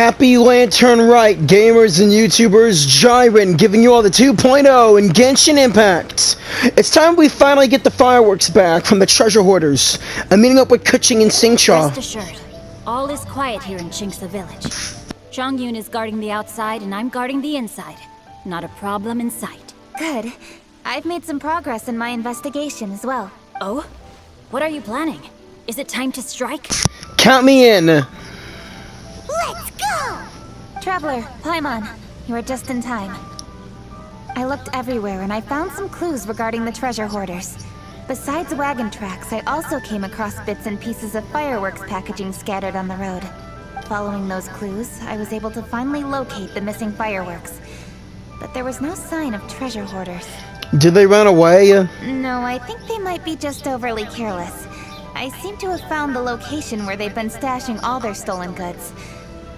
Happy Lantern Rite, gamers and YouTubers. Jiren giving you all the 2.0 in Genshin Impact. It's time we finally get the fireworks back from the treasure hoarders. I'm meeting up with Keqing and Singcha. Rest assured, all is quiet here in Qingce village. Zhongyun is guarding the outside and I'm guarding the inside. Not a problem in sight. Good. I've made some progress in my investigation as well. Oh? What are you planning? Is it time to strike? Count me in. Let's go! Traveler, Paimon, you are just in time. I looked everywhere and I found some clues regarding the treasure hoarders. Besides wagon tracks, I also came across bits and pieces of fireworks packaging scattered on the road. Following those clues, I was able to finally locate the missing fireworks. But there was no sign of treasure hoarders. Did they run away? No, I think they might be just overly careless. I seem to have found the location where they've been stashing all their stolen goods.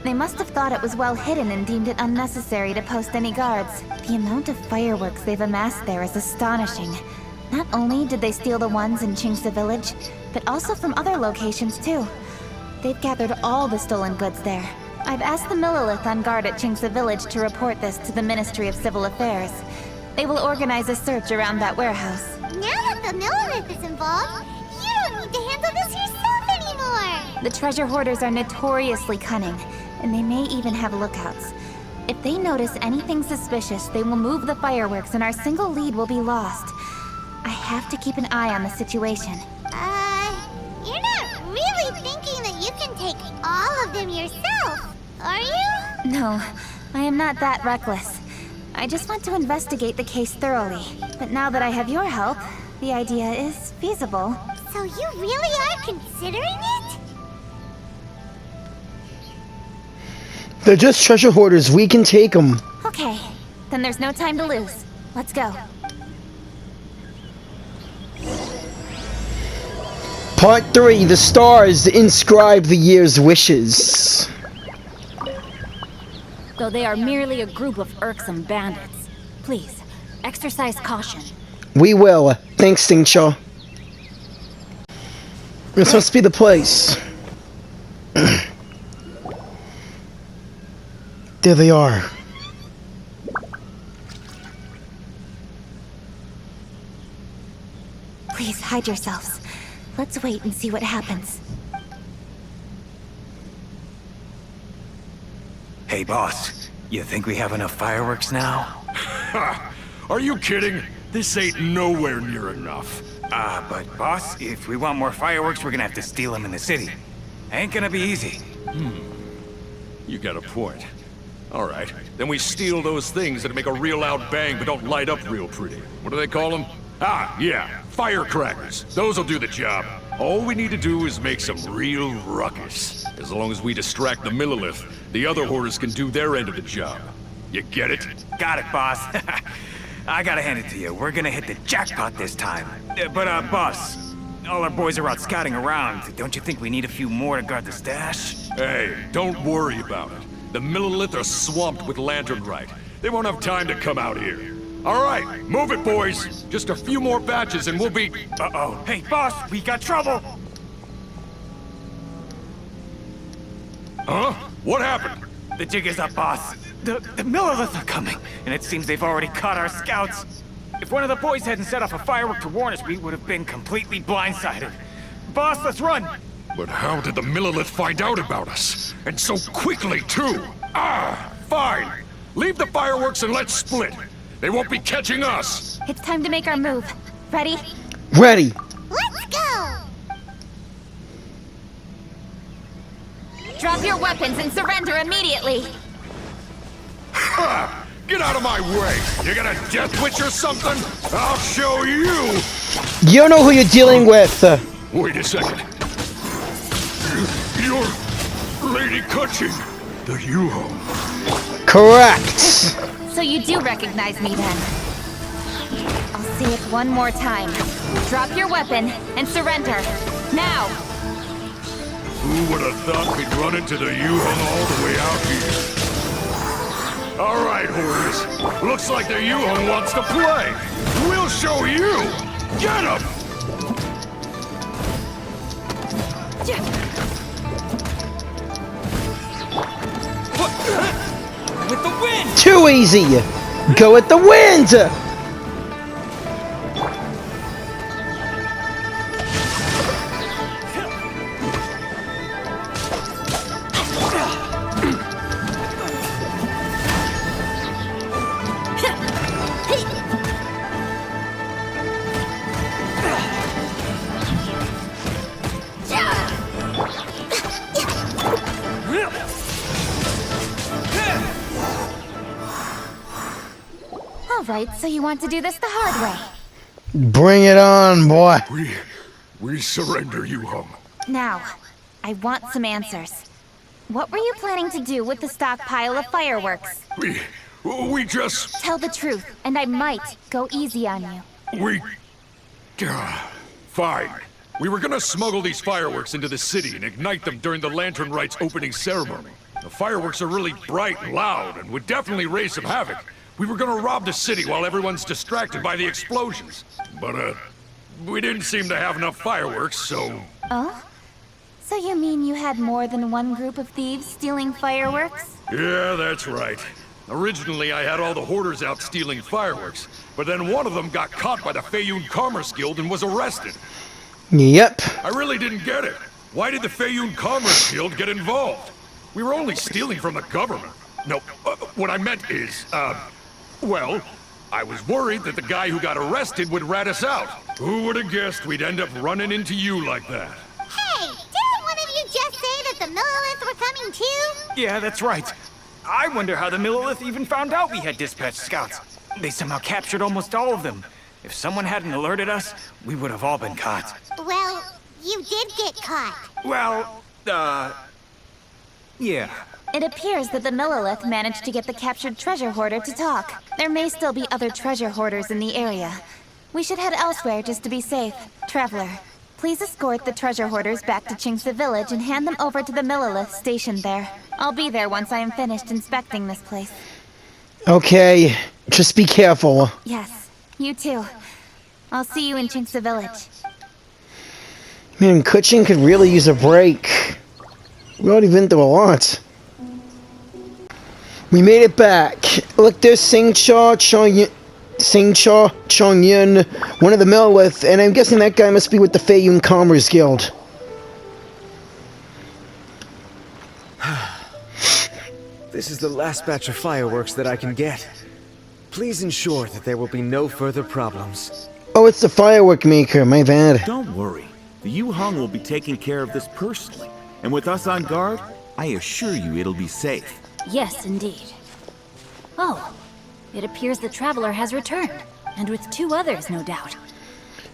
They must have thought it was well hidden and deemed it unnecessary to post any guards. The amount of fireworks they've amassed there is astonishing. Not only did they steal the ones in Qingce village, but also from other locations too. They've gathered all the stolen goods there. I've asked the Millilith on guard at Qingce village to report this to the Ministry of Civil Affairs. They will organize a search around that warehouse. Now that the Millilith is involved, you don't need to handle this yourself anymore! The treasure hoarders are notoriously cunning, and they may even have lookouts. If they notice anything suspicious, they will move the fireworks and our single lead will be lost. I have to keep an eye on the situation. You're not really thinking that you can take all of them yourself, are you? No, I am not that reckless. I just want to investigate the case thoroughly. But now that I have your help, the idea is feasible. So you really are considering it? They're just treasure hoarders. We can take them. Okay, then there's no time to lose. Let's go. Part 3, the stars inscribe the year's wishes. Though they are merely a group of irksome bandits. Please, exercise caution. We will. Thanks, Singcha. This must be the place. There they are. Please hide yourselves. Let's wait and see what happens. Hey, boss. You think we have enough fireworks now? Ha! Are you kidding? This ain't nowhere near enough. But boss, if we want more fireworks, we're gonna have to steal them in the city. Ain't gonna be easy. You got a point. All right, then we steal those things that make a real loud bang but don't light up real pretty. What do they call them? Ah, yeah, firecrackers. Those'll do the job. All we need to do is make some real ruckus. As long as we distract the Millilith, the other hoarders can do their end of the job. You get it? Got it, boss. I gotta hand it to you. We're gonna hit the jackpot this time. But boss, all our boys are out scouting around. Don't you think we need a few more to guard the stash? Hey, don't worry about it. The Millilith are swamped with Lantern Rite. They won't have time to come out here. All right, move it, boys. Just a few more batches and we'll be... Uh-oh. Hey, boss, we got trouble! Huh? What happened? The jig is up, boss. The Millilith are coming, and it seems they've already caught our scouts. If one of the boys hadn't set off a firework to warn us, we would have been completely blindsided. Boss, let's run! But how did the Millilith find out about us? And so quickly, too! Fine! Leave the fireworks and let's split! They won't be catching us! It's time to make our move. Ready? Ready. Let's go! Drop your weapons and surrender immediately! Ha! Get out of my way! You got a death witch or something? I'll show you! You don't know who you're dealing with. Wait a second. You're Lady Keqing, the Yuho. Correct. So you do recognize me then. I'll say it one more time. Drop your weapon and surrender. Now! Who would have thought we'd run into the Yuho all the way out here? All right, hoarders. Looks like the Yuho wants to play. We'll show you. Get him! with the wind! Too easy! Go with the wind! Alright, so you want to do this the hard way. Bring it on, boy. We surrender, you hum. Now, I want some answers. What were you planning to do with the stockpile of fireworks? We just... Tell the truth, and I might go easy on you. Fine. We were gonna smuggle these fireworks into the city and ignite them during the Lantern Rite's opening ceremony. The fireworks are really bright and loud and would definitely raise some havoc. We were gonna rob the city while everyone's distracted by the explosions. But, we didn't seem to have enough fireworks, so... Oh? So you mean you had more than one group of thieves stealing fireworks? Yeah, that's right. Originally, I had all the hoarders out stealing fireworks, but then one of them got caught by the Feiyun Commerce Guild and was arrested. Yep. I really didn't get it. Why did the Feiyun Commerce Guild get involved? We were only stealing from the government. No, what I meant is, well, I was worried that the guy who got arrested would rat us out. Who would have guessed we'd end up running into you like that? Hey, didn't one of you just say that the Millilith were coming too? Yeah, that's right. I wonder how the Millilith even found out we had dispatched scouts. They somehow captured almost all of them. If someone hadn't alerted us, we would have all been caught. Well, you did get caught. Well, yeah. It appears that the Millilith managed to get the captured treasure hoarder to talk. There may still be other treasure hoarders in the area. We should head elsewhere just to be safe. Traveler, please escort the treasure hoarders back to Qingce Village and hand them over to the Millilith stationed there. I'll be there once I am finished inspecting this place. Okay, just be careful. Yes, you too. I'll see you in Qingce Village. Man, Keqing could really use a break. We already been through a lot. We made it back. Look, there's Singcha Chongyun, one of the Millilith, and I'm guessing that guy must be with the Feiyun Commerce Guild. This is the last batch of fireworks that I can get. Please ensure that there will be no further problems. Oh, it's the firework maker, my bad. Don't worry. The Yu Hong will be taking care of this personally. And with us on guard, I assure you it'll be safe. Yes, indeed. Oh, it appears the traveler has returned, and with two others, no doubt.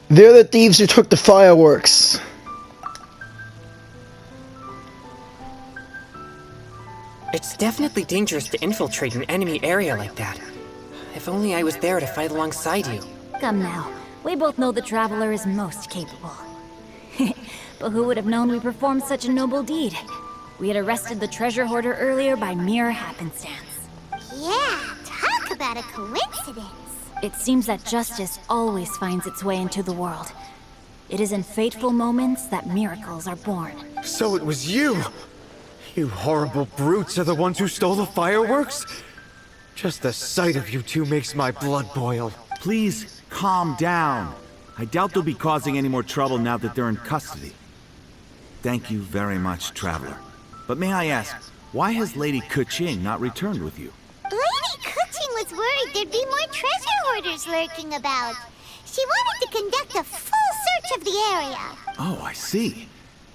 They're the thieves who took the fireworks. It's definitely dangerous to infiltrate an enemy area like that. If only I was there to fight alongside you. Come now, we both know the traveler is most capable. But who would have known we performed such a noble deed? We had arrested the treasure hoarder earlier by mere happenstance. Yeah, talk about a coincidence. It seems that justice always finds its way into the world. It is in fateful moments that miracles are born. So it was you! You horrible brutes are the ones who stole the fireworks? Just the sight of you two makes my blood boil. Please, calm down. I doubt they'll be causing any more trouble now that they're in custody. Thank you very much, Traveler. But may I ask, why has Lady Keqing not returned with you? Lady Keqing was worried there'd be more treasure hoarders lurking about. She wanted to conduct a full search of the area. Oh, I see.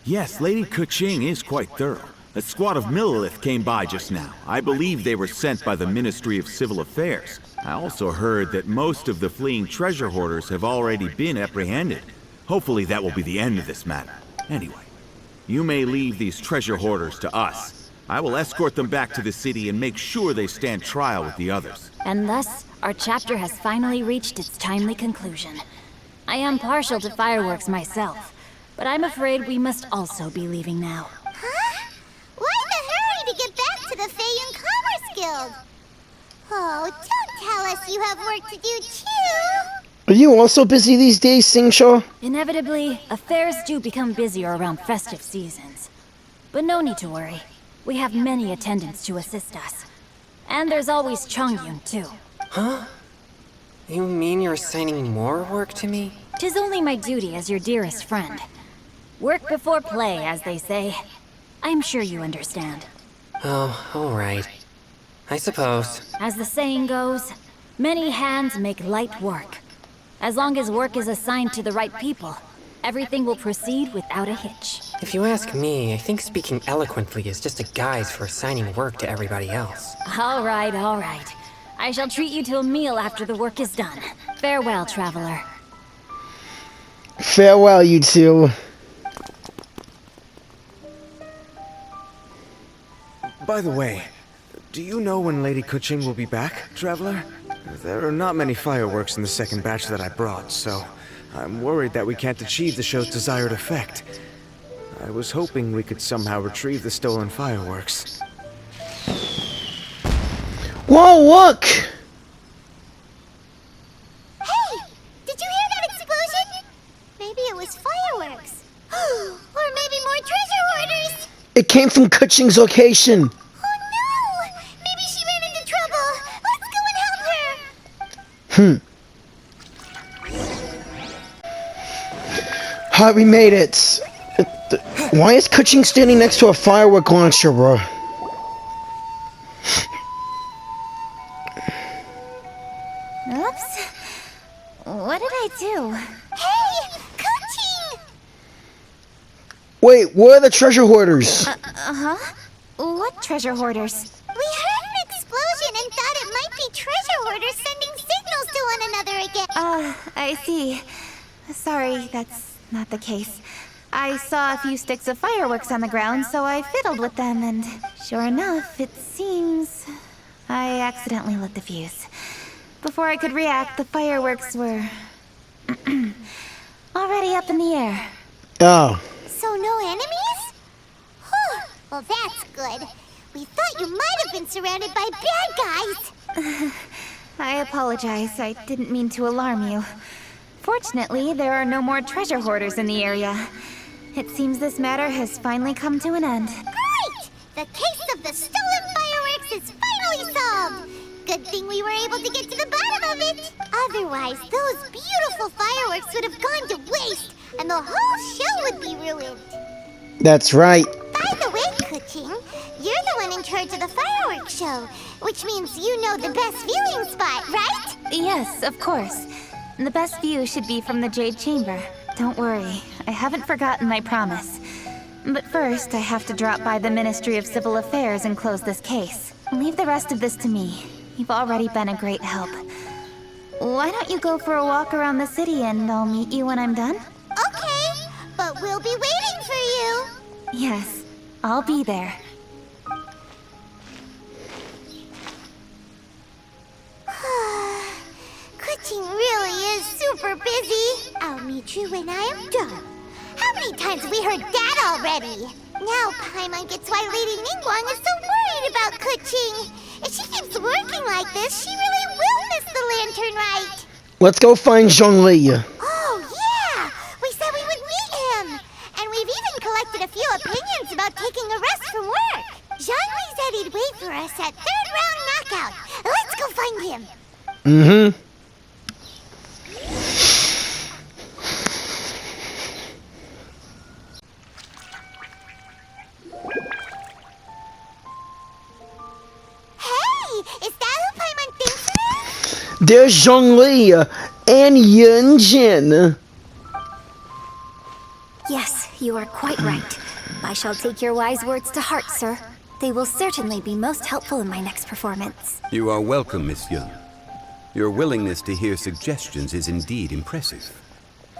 Yes, Lady Keqing is quite thorough. A squad of Millilith came by just now. I believe they were sent by the Ministry of Civil Affairs. I also heard that most of the fleeing treasure hoarders have already been apprehended. Hopefully that will be the end of this matter. Anyway, you may leave these treasure hoarders to us. I will escort them back to the city and make sure they stand trial with the others. And thus, our chapter has finally reached its timely conclusion. I am partial to fireworks myself, but I'm afraid we must also be leaving now. Huh? Why the hurry to get back to the Feiyun Commerce Guild? Oh, don't tell us you have work to do too! Are you also busy these days, Singshaw? Inevitably, affairs do become busier around festive seasons. But no need to worry. We have many attendants to assist us. And there's always Chongyun, too. Huh? You mean you're assigning more work to me? 'Tis only my duty as your dearest friend. Work before play, as they say. I'm sure you understand. Oh, alright. I suppose. As the saying goes, many hands make light work. As long as work is assigned to the right people, everything will proceed without a hitch. If you ask me, I think speaking eloquently is just a guise for assigning work to everybody else. All right, all right. I shall treat you to a meal after the work is done. Farewell, traveler. Farewell, you two. By the way, do you know when Lady Keqing will be back, Traveler? There are not many fireworks in the second batch that I brought, so I'm worried that we can't achieve the show's desired effect. I was hoping we could somehow retrieve the stolen fireworks. Whoa, look! Hey! Did you hear that explosion? Maybe it was fireworks. Or maybe more treasure hoarders! It came from Keqing's location. Oh no! Maybe she ran into trouble! Let's go and help her! Hi, we made it. Why is Keqing standing next to a firework launcher, bro? Oops. What did I do? Hey! Keqing! Wait, where are the treasure hoarders? Uh-huh. What treasure hoarders? We heard an explosion and thought it might be treasure hoarders sending signals to one another again. I see. Sorry, that's not the case. I saw a few sticks of fireworks on the ground, so I fiddled with them, and sure enough, it seems I accidentally lit the fuse. Before I could react, the fireworks were already up in the air. Oh. So no enemies? Whew. Well, that's good. We thought you might have been surrounded by bad guys. I apologize. I didn't mean to alarm you. Fortunately, there are no more treasure hoarders in the area. It seems this matter has finally come to an end. Great! The case of the stolen fireworks is finally solved. Good thing we were able to get to the bottom of it. Otherwise, those beautiful fireworks would have gone to waste, and the whole show would be ruined. That's right. By the way, Keqing, you're the one in charge of the fireworks show, which means you know the best viewing spot, right? Yes, of course. The best view should be from the Jade Chamber. Don't worry, I haven't forgotten my promise. But first, I have to drop by the Ministry of Civil Affairs and close this case. Leave the rest of this to me. You've already been a great help. Why don't you go for a walk around the city and I'll meet you when I'm done? Okay, but we'll be waiting for you. Yes, I'll be there. Keqing really is super busy. I'll meet you when I am done. How many times have we heard that already? Now Paimon gets why Lady Ningguang is so worried about Keqing. If she keeps working like this, she really will miss the Lantern Rite. Let's go find Zhongli. Oh, yeah! We said we would meet him! And we've even collected a few opinions about taking a rest from work. Zhongli said he'd wait for us at third round knockout. Let's go find him. Mm-hmm. Hey! Is that who Paimon thinks it is? There's Zhongli and Yunjin. Yes, you are quite right. I shall take your wise words to heart, sir. They will certainly be most helpful in my next performance. You are welcome, Miss Yun. Your willingness to hear suggestions is indeed impressive.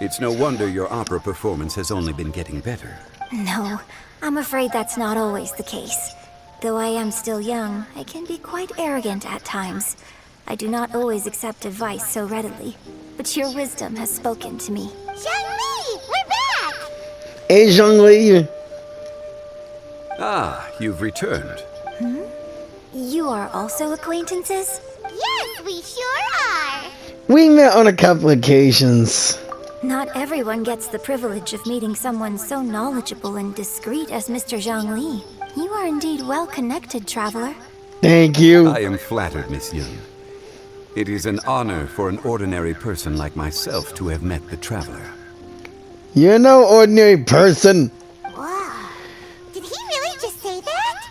It's no wonder your opera performance has only been getting better. No, I'm afraid that's not always the case. Though I am still young, I can be quite arrogant at times. I do not always accept advice so readily, but your wisdom has spoken to me. Zhongli! We're back! Hey, Zhongli. Ah, you've returned. You are also acquaintances? Yes, we sure are! We met on a couple occasions. Not everyone gets the privilege of meeting someone so knowledgeable and discreet as Mr. Zhongli. You are indeed well connected, traveler. Thank you. I am flattered, Miss Yun. It is an honor for an ordinary person like myself to have met the Traveler. You're no ordinary person. Wow. Did he really just say that?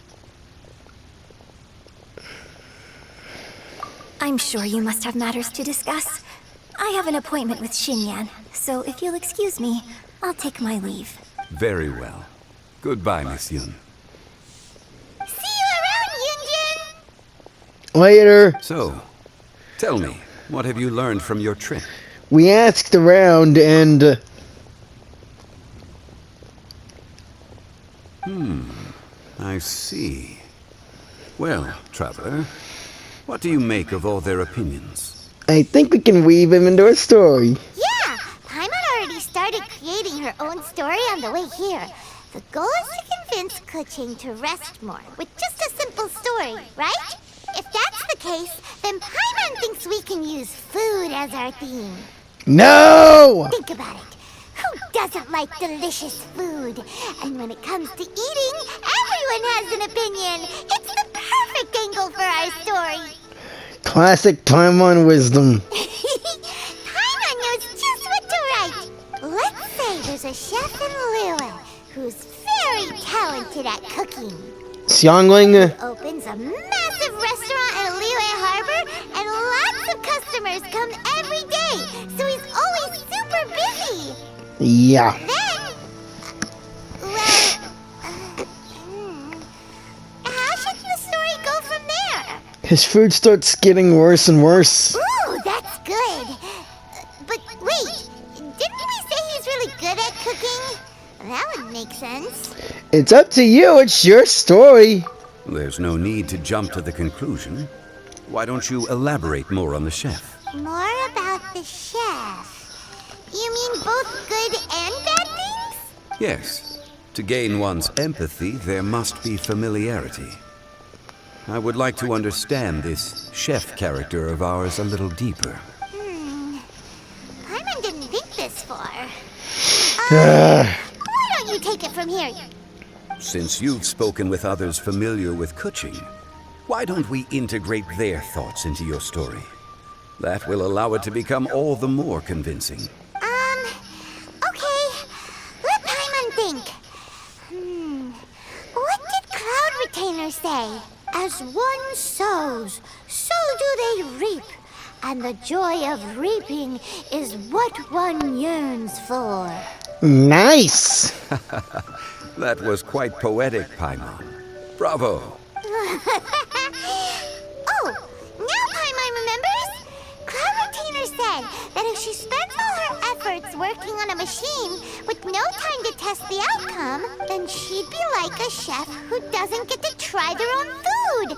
I'm sure you must have matters to discuss. I have an appointment with Xinyan, so if you'll excuse me, I'll take my leave. Very well. Goodbye, Miss Yun. See you around, Yunjin! Later. So, tell me, what have you learned from your trip? We asked around and... I see. Well, Traveler, what do you make of all their opinions? I think we can weave him into a story. Yeah, Paimon already started creating her own story on the way here. The goal is to convince Keqing to rest more with just a simple story, right? If that's the case, then Paimon thinks we can use food as our theme. No! Think about it. Who doesn't like delicious food? And when it comes to eating, everyone has an opinion. It's the perfect angle for our story. Classic Paimon wisdom. Paimon knows just what to write. Let's say there's a chef in Liyue who's very talented at cooking. Xiangling. Opens a massive restaurant in Liyue Harbor, and lots of customers come every day, so he's always super busy. Yeah. Then, well, how should the story go from there? His food starts getting worse and worse. Ooh, that's good. But wait, didn't we say he's really good at cooking? That would make sense. It's up to you. It's your story. There's no need to jump to the conclusion. Why don't you elaborate more on the chef? More about the chef. You mean both good and bad things? Yes. To gain one's empathy, there must be familiarity. I would like to understand this chef character of ours a little deeper. Paimon didn't think this far. Why don't you take it from here? Since you've spoken with others familiar with Keqing, why don't we integrate their thoughts into your story? That will allow it to become all the more convincing. Okay. Let Paimon think. What did Cloud Retainer say? As one sows, so do they reap. And the joy of reaping is what one yearns for. Nice. That was quite poetic, Paimon. Bravo. Oh, now Paimon remembers. Cloud Retainer said that if she spends all her efforts working on a machine with no time to test the outcome, then she'd be like a chef who doesn't get to try their own food.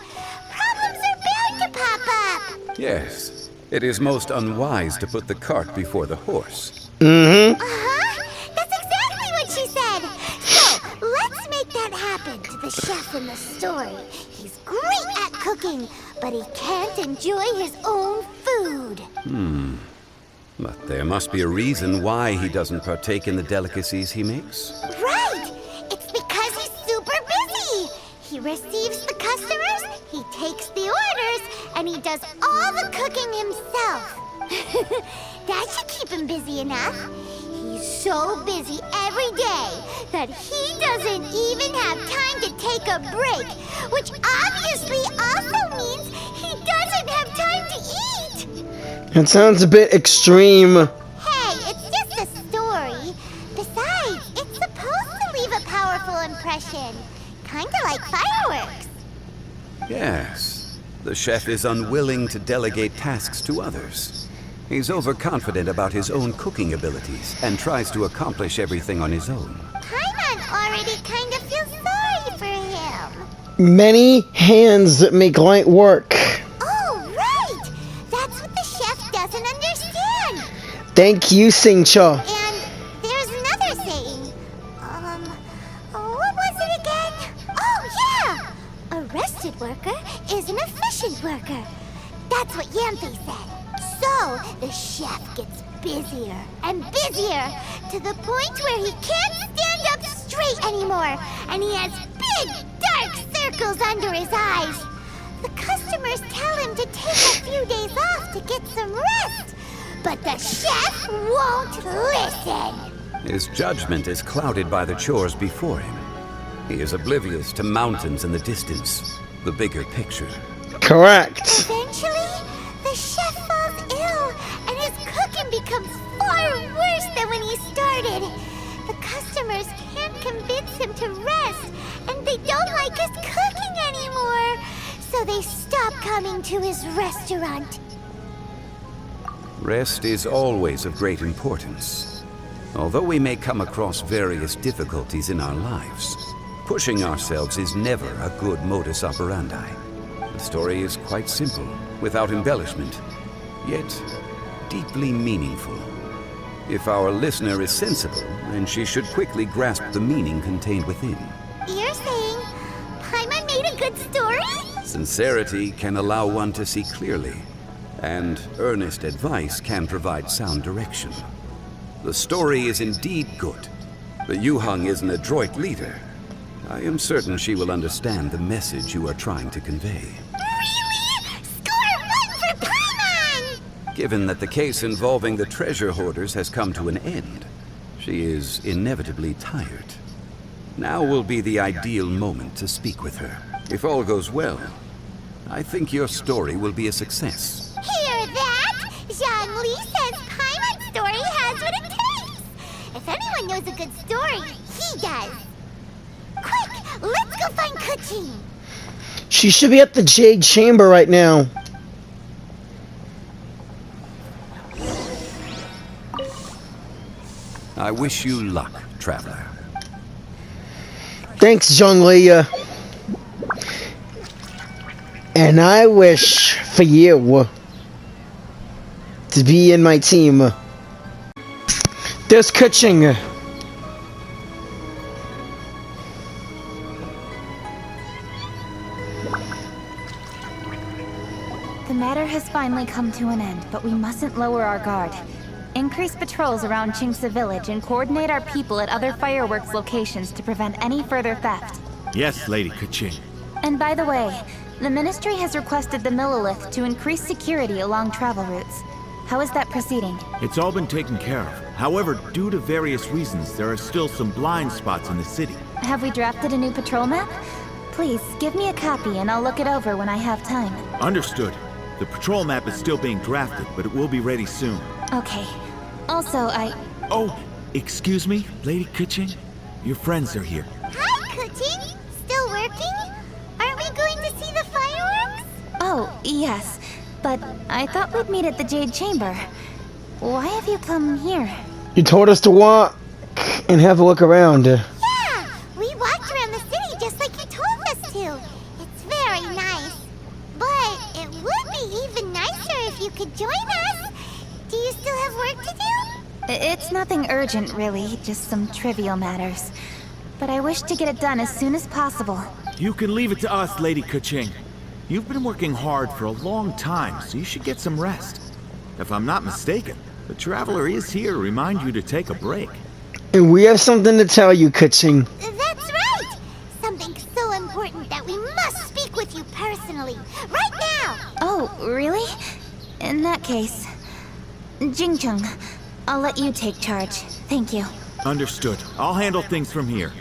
Problems are bound to pop up. Yes, it is most unwise to put the cart before the horse. Uh-huh. That's exactly what she said. So, let's make that happen to the chef in the story. He's great at cooking, but he can't enjoy his own food. But there must be a reason why he doesn't partake in the delicacies he makes. Right! It's because he's super busy. He receives the customers, he takes the orders, and he does all the cooking himself. That should keep him busy enough. He's so busy every day that he doesn't even have time to take a break, which obviously also means he doesn't have time to eat. It sounds a bit extreme. Hey, it's just a story. Besides, it's supposed to leave a powerful impression. Kinda like fireworks. Yes, the chef is unwilling to delegate tasks to others. He's overconfident about his own cooking abilities and tries to accomplish everything on his own. Paimon already kind of feels sorry for him. Many hands that make light work. Oh, right! That's what the chef doesn't understand. Thank you, Singcha. And there's another saying. What was it again? Oh, yeah! A rested worker is an efficient worker. That's what Yampi said. So, the chef gets busier and busier to the point where he can't stand up straight anymore, and he has big, dark circles under his eyes. The few days off to get some rest. But the chef won't listen. His judgment is clouded by the chores before him. He is oblivious to mountains in the distance, the bigger picture. Correct. Eventually, the chef falls ill, and his cooking becomes far worse than when he started. The customers can't convince him to rest, and they don't like his cooking anymore. So they stop coming to his restaurant. Rest is always of great importance. Although we may come across various difficulties in our lives, pushing ourselves is never a good modus operandi. The story is quite simple, without embellishment, yet deeply meaningful. If our listener is sensible, then she should quickly grasp the meaning contained within. You're saying Paimon made a good story? Sincerity can allow one to see clearly, and earnest advice can provide sound direction. The story is indeed good. The Yuheng is an adroit leader. I am certain she will understand the message you are trying to convey. Really? Score 1 for Paimon! Given that the case involving the treasure hoarders has come to an end, she is inevitably tired. Now will be the ideal moment to speak with her. If all goes well, I think your story will be a success. Hear that? Zhongli says Paimon's story has what it takes. If anyone knows a good story, he does. Quick, let's go find Keqing. She should be at the Jade Chamber right now. I wish you luck, traveler. Thanks, Zhongli. And I wish for you to be in my team. There's Keqing. The matter has finally come to an end, but we mustn't lower our guard. Increase patrols around Qingce village and coordinate our people at other fireworks locations to prevent any further theft. Yes, Lady Keqing. And by the way, the Ministry has requested the Millelith to increase security along travel routes. How is that proceeding? It's all been taken care of. However, due to various reasons, there are still some blind spots in the city. Have we drafted a new patrol map? Please, give me a copy and I'll look it over when I have time. Understood. The patrol map is still being drafted, but it will be ready soon. Okay. Also, Oh, excuse me, Lady Keqing? Your friends are here. Hi, Keqing. Still working? Aren't we going to see the fireworks? Oh, yes. But I thought we'd meet at the Jade Chamber. Why have you come here? You told us to walk and have a look around. Yeah, we walked around the city just like you told us to. It's very nice. But it would be even nicer if you could join us. Do you still have work to do? It's nothing urgent, really. Just some trivial matters. But I wish to get it done as soon as possible. You can leave it to us, Lady Keqing. You've been working hard for a long time, so you should get some rest. If I'm not mistaken, the Traveler is here to remind you to take a break. And we have something to tell you, Keqing. That's right! Something so important that we must speak with you personally. Right now! Oh, really? In that case... Jingcheng, I'll let you take charge. Thank you. Understood. I'll handle things from here.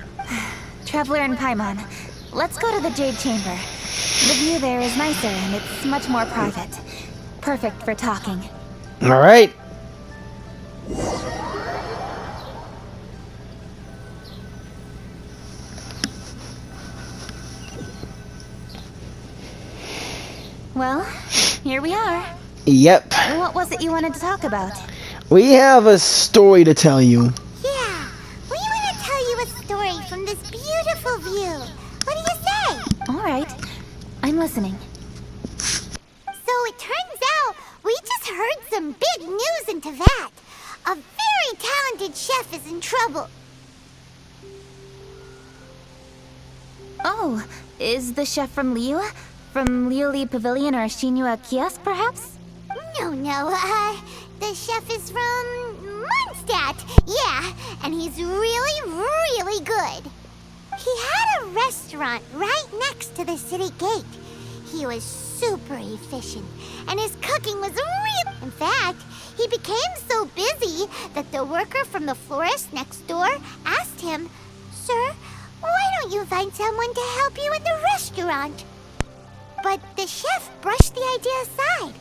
Traveler and Paimon, let's go to the Jade Chamber. The view there is nicer and it's much more private. Perfect for talking. All right. Well, here we are. Yep. What was it you wanted to talk about? We have a story to tell you. Yeah, we want to tell you a story from this beautiful view. What do you say? All right. I'm listening. So it turns out we just heard some big news in Teyvat. A very talented chef is in trouble. Oh, is the chef from Liyue? From Liuli Pavilion or Shinua Kiosk, perhaps? No, the chef is from Mondstadt. Yeah, and he's really good. He had a restaurant right next to the city gate. He was super efficient, and his cooking was real. In fact, he became so busy that the worker from the florist next door asked him, "Sir, why don't you find someone to help you in the restaurant?" But the chef brushed the idea aside,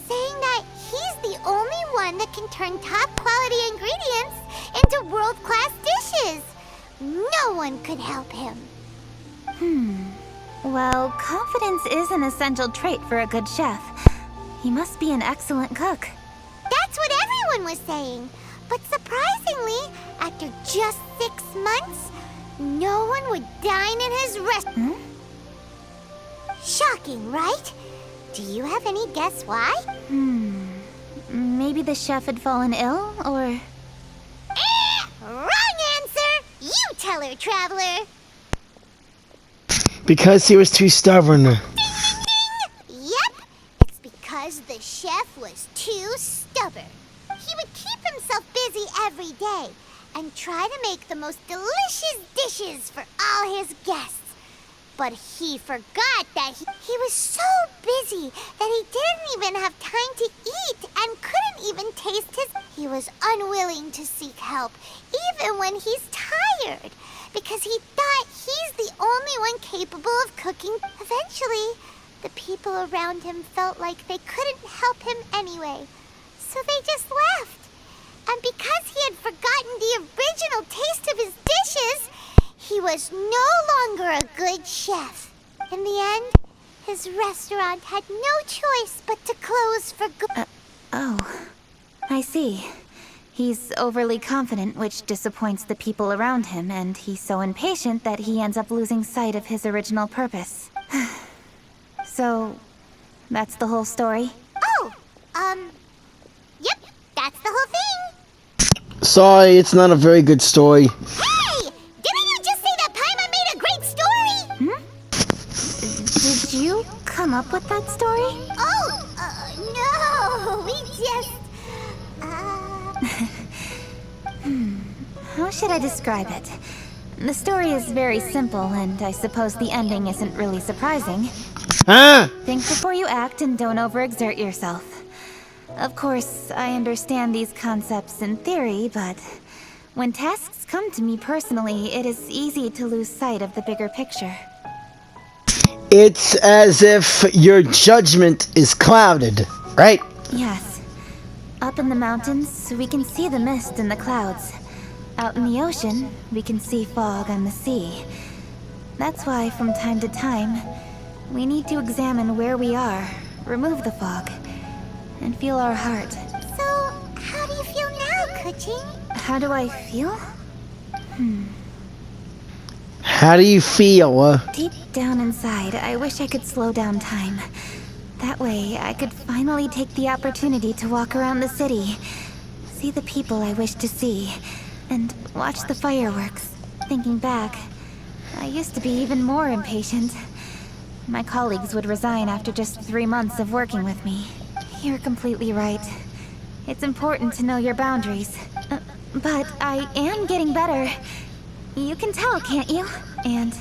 saying that he's the only one that can turn top-quality ingredients into world-class dishes. No one could help him. Well, confidence is an essential trait for a good chef. He must be an excellent cook. That's what everyone was saying. But surprisingly, after just 6 months, no one would dine in his restaurant. Shocking, right? Do you have any guess why? Maybe the chef had fallen ill, or... Wrong answer! You tell her, Traveler! Because he was too stubborn. Ding, ding, ding! Yep, it's because the chef was too stubborn. He would keep himself busy every day and try to make the most delicious dishes for all his guests. But he forgot that he was so busy that he didn't even have time to eat and couldn't even taste his... He was unwilling to seek help, even when he's tired, because he thought he's the only one capable of cooking. Eventually, the people around him felt like they couldn't help him anyway, so they just left. And because he had forgotten the original taste of his dishes, he was no longer a good chef. In the end, his restaurant had no choice but to close for good. Oh, I see. He's overly confident, which disappoints the people around him, and he's so impatient that he ends up losing sight of his original purpose. So, that's the whole story? Oh, yep, that's the whole thing. Sorry, it's not a very good story. Hey! Didn't you just say that Paimon made a great story? Did you come up with that story? Oh, no, we just... How should I describe it? The story is very simple, and I suppose the ending isn't really surprising. Think before you act and don't overexert yourself. Of course, I understand these concepts in theory, but when tasks come to me personally, it is easy to lose sight of the bigger picture. It's as if your judgment is clouded, right? Yes. Up in the mountains, we can see the mist in the clouds. Out in the ocean, we can see fog on the sea. That's why, from time to time, we need to examine where we are, remove the fog, and feel our heart. So, how do you feel now, Keqing? How do I feel? How do you feel? Deep down inside, I wish I could slow down time. That way, I could finally take the opportunity to walk around the city, see the people I wish to see, and watch the fireworks. Thinking back, I used to be even more impatient. My colleagues would resign after just 3 months of working with me. You're completely right. It's important to know your boundaries. But I am getting better. You can tell, can't you? And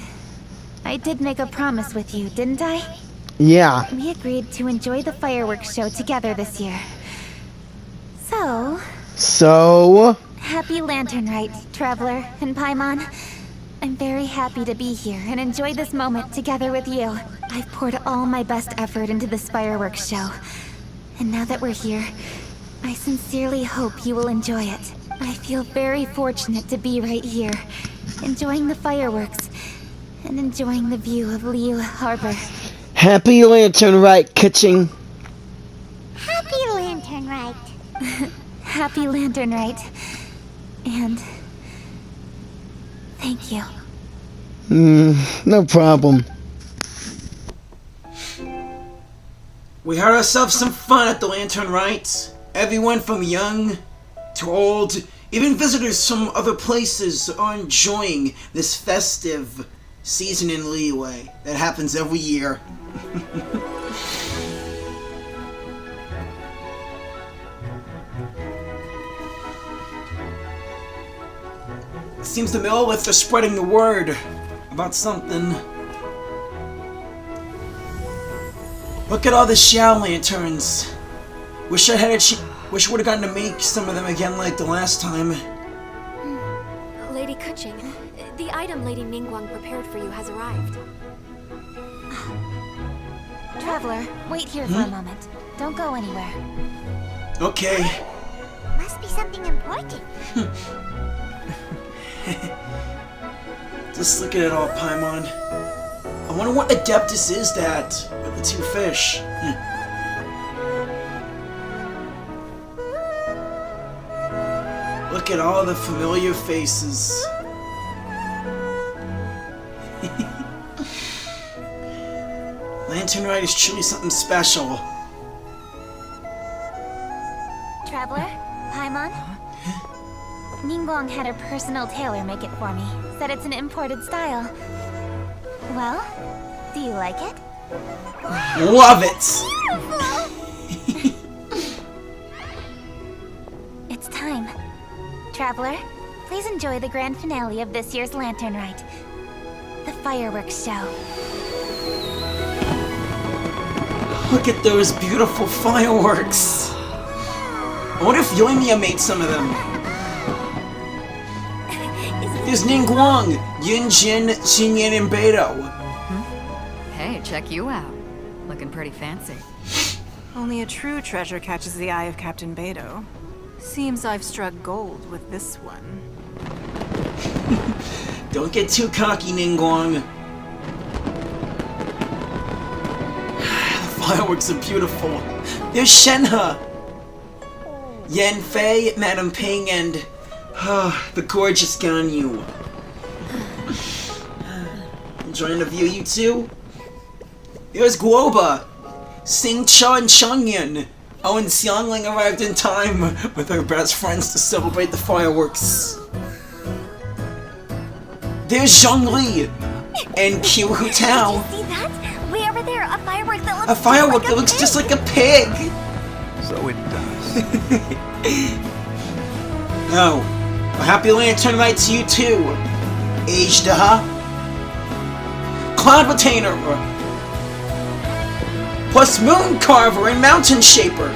I did make a promise with you, didn't I? Yeah. We agreed to enjoy the fireworks show together this year. So... Happy Lantern Rite, Traveler and Paimon. I'm very happy to be here and enjoy this moment together with you. I've poured all my best effort into this fireworks show. And now that we're here, I sincerely hope you will enjoy it. I feel very fortunate to be right here, enjoying the fireworks and enjoying the view of Liyue Harbor. Happy Lantern Rite, Keqing. Happy Lantern Rite. Happy Lantern Rite. And... thank you. No problem. We had ourselves some fun at the Lantern Rite. Everyone from young to old, even visitors from other places are enjoying this festive season in Liyue that happens every year. It seems the Millilith are spreading the word about something. Look at all the shower lanterns. Wish I would have gotten to make some of them again like the last time. Lady Keqing, the item Lady Ningguang prepared for you has arrived. Traveler, wait here for a moment. Don't go anywhere. Okay. Must be something important. Just look at it all, Paimon. I wonder what Adeptus is that with the two fish. Look at all the familiar faces. Lantern Rite is truly something special. Traveler, Paimon? Ningguang had her personal tailor make it for me. Said it's an imported style. Well, do you like it? Love it! It's time. Traveler, please enjoy the grand finale of this year's Lantern Rite. The fireworks show. Look at those beautiful fireworks! I wonder if Yoimiya made some of them. There's Ningguang, Yunjin, Xinyan, and Beidou. Hey, check you out. Looking pretty fancy. Only a true treasure catches the eye of Captain Beidou. Seems I've struck gold with this one. Don't get too cocky, Ningguang. The fireworks are beautiful. There's Shenhe, Yanfei, Madame Ping, and the gorgeous Ganyu. Enjoying the view, you two? There's Guoba, Xingqiu, and Changyan. Oh, and Xiangling arrived in time with her best friends to celebrate the fireworks. There's Zhongli and Qiu Hutao. Did you see that? Way over there, a firework that looks A firework that looks just like a pig. So it does. Oh, a happy Lantern Rite to you too, Ajdaha. Cloud Retainer, plus Moon Carver and Mountain Shaper,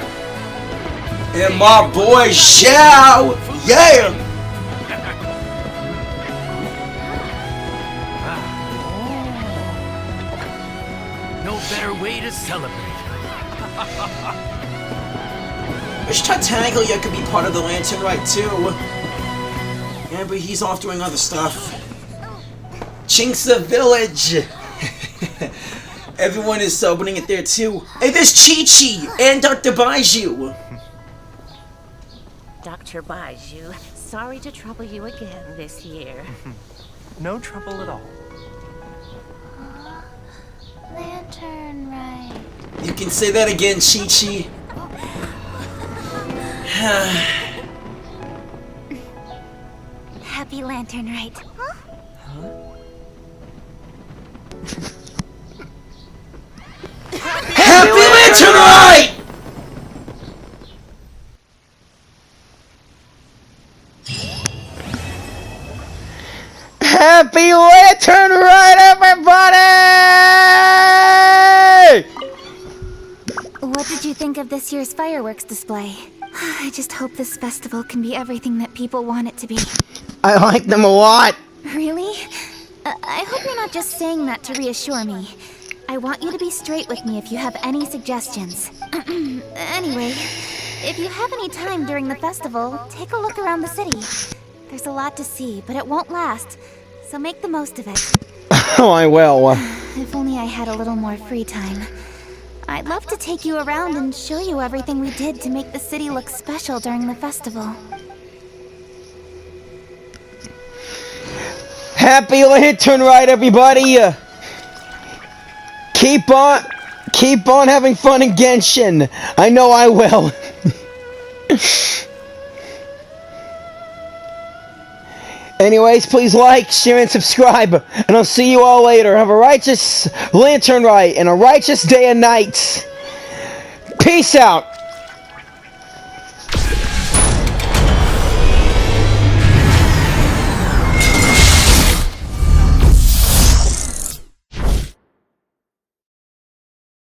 and my boy Zhao. Yeah. No better way to celebrate. Wish Titaglia could be part of the Lantern Rite too. Yeah, but he's off doing other stuff. Chinksa Village! Everyone is opening it there too. Hey, there's Chi-Chi and Dr. Baiju! Dr. Baiju, sorry to trouble you again this year. No trouble at all. Lantern Rite. You can say that again, Chi-Chi. Happy Lantern Rite. Happy Lantern Rite! Happy Lantern Rite, everybody! What did you think of this year's fireworks display? I just hope this festival can be everything that people want it to be. I like them a lot. Really? I hope you're not just saying that to reassure me. I want you to be straight with me if you have any suggestions. Anyway, if you have any time during the festival, take a look around the city. There's a lot to see, but it won't last, so make the most of it. Oh, I will. If only I had a little more free time. I'd love to take you around and show you everything we did to make the city look special during the festival. Happy Lantern Rite, everybody! Keep on having fun in Genshin. I know I will. Anyways, please like, share, and subscribe, and I'll see you all later. Have a righteous Lantern Rite and a righteous day and night. Peace out.